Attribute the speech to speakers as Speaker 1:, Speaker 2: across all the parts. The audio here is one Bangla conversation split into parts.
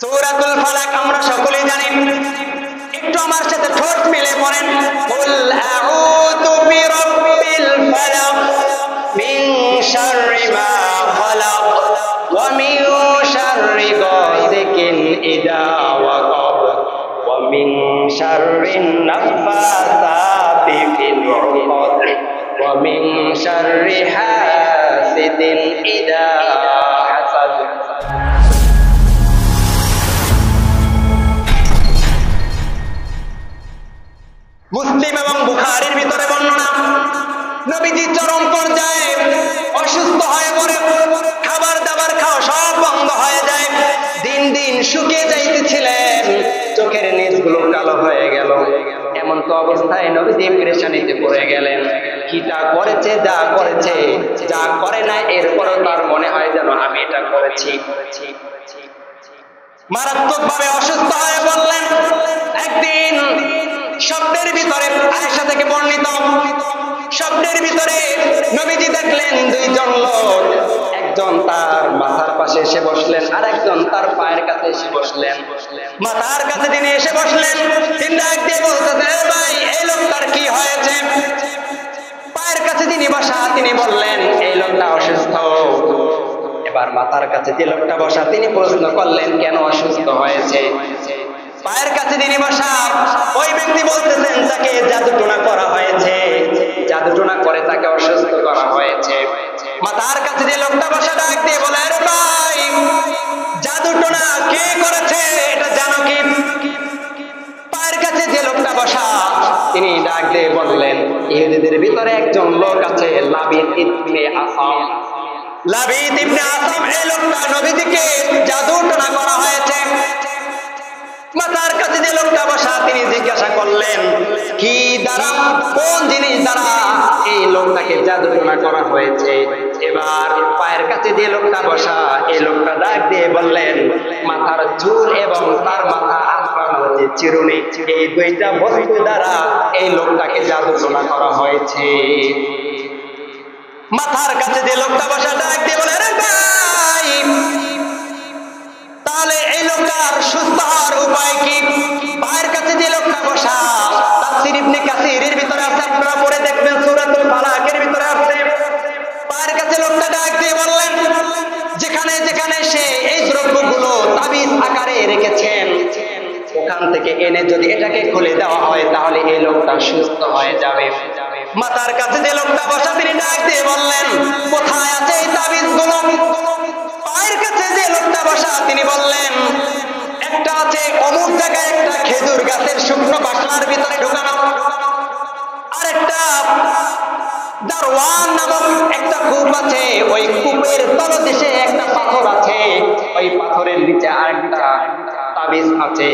Speaker 1: সূরাতুল ফালাক আমরা সকলেই জানি, একটু আমার সাথে ঠোঁট মিলে পড়েন, কুল আউযু বিরাব্বিল ফালাক মিন শাররি মা খালাক ওয়া মিন শাররি গাসিকিন ইযা ওয়াকাব ওয়া মিন শাররিন নাফাসাতি ফিল উকদ ওয়া মিন শাররি হাসিদিন ইযা হাসাদ। মুসলিম এবং বুখারীর ভিতরে বর্ণনা, নবীজি চরম পর্যায়ে অসুস্থ হয়ে পড়ে, খাবার দাবার খাওয়া সব বন্ধ হয়ে যায়, দিন দিন শুকিয়ে যাইতেছিলেন, চোখের নিচগুলো কালো হয়ে গেল। এমন তো অবস্থায় নবীজি পেরেশানিতে পড়ে গেলেন। কিটা করেছে, যা করেছে, যা করে নাই, এরপরও তার মনে হয় যেন আমি এটা করেছি। মারাত্মকভাবে অসুস্থ হয়ে পড়লেন। একদিন স্বপ্নের ভিতরে, আয়েশা থেকে বর্ণিত, স্বপ্নের ভিতরে নবীজি দেখলেন দুইজন লোক, একজন তার মাথার পাশে এসে বসলেন, আর একজন তার পায়ের কাছে এসে বসলেন। মাথার কাছে তিনি এসে বসলেন, তিনি ডাক দিয়ে বলতেছেন, ভাই এই লোকটার কি হয়েছে? পায়ের কাছে তিনি বসা, তিনি বললেন এই লোকটা অসুস্থ। এবার মাথার কাছে যে লোকটা বসা, তিনি প্রশ্ন করলেন কেন অসুস্থ হয়েছে? পায়ের কাছে যিনি বসা, ওই ব্যক্তি বলতেছেন তাকে জাদুটোনা করা হয়েছে, জাদুটোনা করে তাকে অসুস্থ করা হয়েছে। মাথার কাছে যে লোকটা বসা ডাক দিয়ে বলে, আরে ভাই জাদুটোনা কে করেছে এটা জানো কি? পায়ের কাছে যে লোকটা বসা, তিনি ডাক দিয়ে বললেন, ইহুদিদের ভিতরে একজন লোক আছে, লাবিদ ইবনে আসাম। লাবিদ ইবনে আসাম, এই লোকটা নবীজিকে জাদুটোনা করা হয়েছে। মাথার কাছে যে লোকটা বসা, তিনি জিজ্ঞাসা করলেন কি দ্বারা, কোন জিনিস দ্বারা এই লোকটাকে জাদুটোনা করা হয়েছে? এবার পায়ের কাছে যে লোকটা বসা, এই লোকটা ডাক দিয়ে বললেন, মাথার চুল এবং তার মাথা আঁকড়ানো যে চিরুনি, এই দুইটা বস্তু দ্বারা এই লোকটাকে জাদুটোনা করা হয়েছে। মাথার কাছে যে লোকটা বসা ডাক দিয়ে বলে, আরে ভাই তাহলে এই লোকটার সুস্থ হওয়ার উপায় কি? পায়ের কাছে যে লোকটা বসা, তাফসীর ইবনে কাসীরের ভিতরে আছে, আপনারা পড়ে দেখবেন, সূরাতুল ফালাকের ভিতরে আছে। পায়ের কাছে লোকটা ডাক দিয়ে বললেন, যেখানে যেখানে সে এই দ্রব্যগুলো তাবিজ আকারে রেখেছেন, ওখান থেকে এনে যদি এটাকে খুলে দেওয়া হয় তাহলে এই লোকটা সুস্থ হয়ে যাবে। মাথার কাছে যে লোকটা বসা, তিনি ডাক দিয়ে বললেন, কোথায় আছে এই তাবিজগুলো? পায়ের কাছে যে লোকটা বসা, তিনি বললেন, একটা আছে অমুক জায়গায় একটা খেজুর গাছের শুকনো বাকলার ভিতরে ঢোকানো, আরেকটা দারওয়ান নামক একটা কূপ আছে, ওই কূপের তলদেশে একটা পাথর আছে, ওই পাথরের নিচে আরেকটা তাবিজ আছে।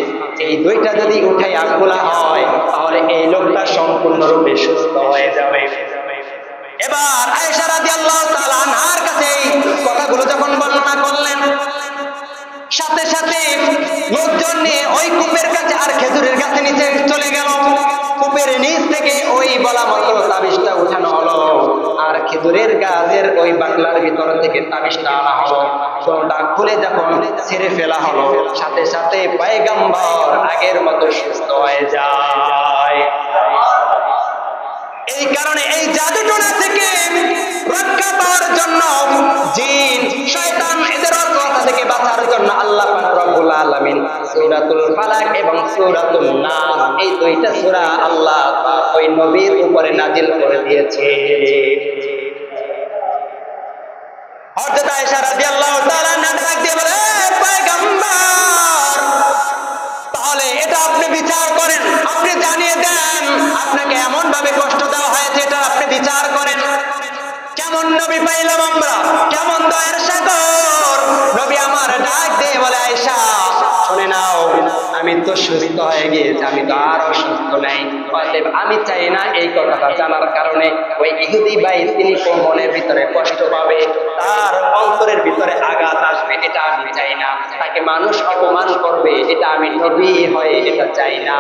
Speaker 1: এই দুইটা যদি উঠাইয়া খোলা হয় তাহলে এই লোকটা সম্পূর্ণরূপে সুস্থ হয়ে যাবে। এবার আয়েশা রাদিয়াল্লাহু তাআলা আনহার কাছে এই কথাগুলো যখন বর্ণনা করলেন, সাথে সাথে লোকজন নিয়ে ওই কূপের কাছে আর খেজুরের গাছের নিচে চলে গেল। কূপের নিচ থেকে ওই বলা মতো তাবিজটা উঠানো হলো, আর খেজুরের গাছের ওই বাকলার ভিতর থেকে তাবিজটা আনা হলো। কোনটা খুলে যখন ছেড়ে ফেলা হলো, সাথে সাথে পয়গম্বর আগের মতো সুস্থ হয়ে যায়। এই কারণে এই জাদুটোনা থেকে রক্ষা পাওয়ার জন্য, জিন শয়তান এদের অসুবিধা থেকে বাঁচার জন্য আল্লাহ পাক রব্বুল আলামিন সূরাতুল ফালাক এবং সূরাতুন নাস, এই দুইটা সূরা আল্লাহ পাক ওই নবীর উপরে নাজিল করে দিয়েছে। হযরত আয়েশা রাদিয়াল্লাহু তাআলা ডাক দিয়ে বলে, পয়গম্বর তাহলে এটা আপনি বিচার করেন, আপনি জানিয়ে দেন আপনাকে এমন ভাবে কষ্ট দেওয়া হয়েছে, এটা আপনি বিচার করেন। কেমন নবী পাইলাম আমরা, কেমন দয়ার সাগর নবী আমার ডাক দিয়ে বলে, আয়েশা শুনে নাও, আমি তো সুস্থ হয়ে গিয়েছি, আমি তো আর অসুস্থ নাই। অতএব আমি চাই না এই কথাটা জানার কারণে ওই ইহুদি ভাই তিনি মনের ভিতরে কষ্ট পাবে, তার অন্তরের ভিতরে আঘাত আসবে, এটা আমি চাই না। তাকে মানুষ অপমান করবে, এটা আমি নবী হয়ে এটা চাই না।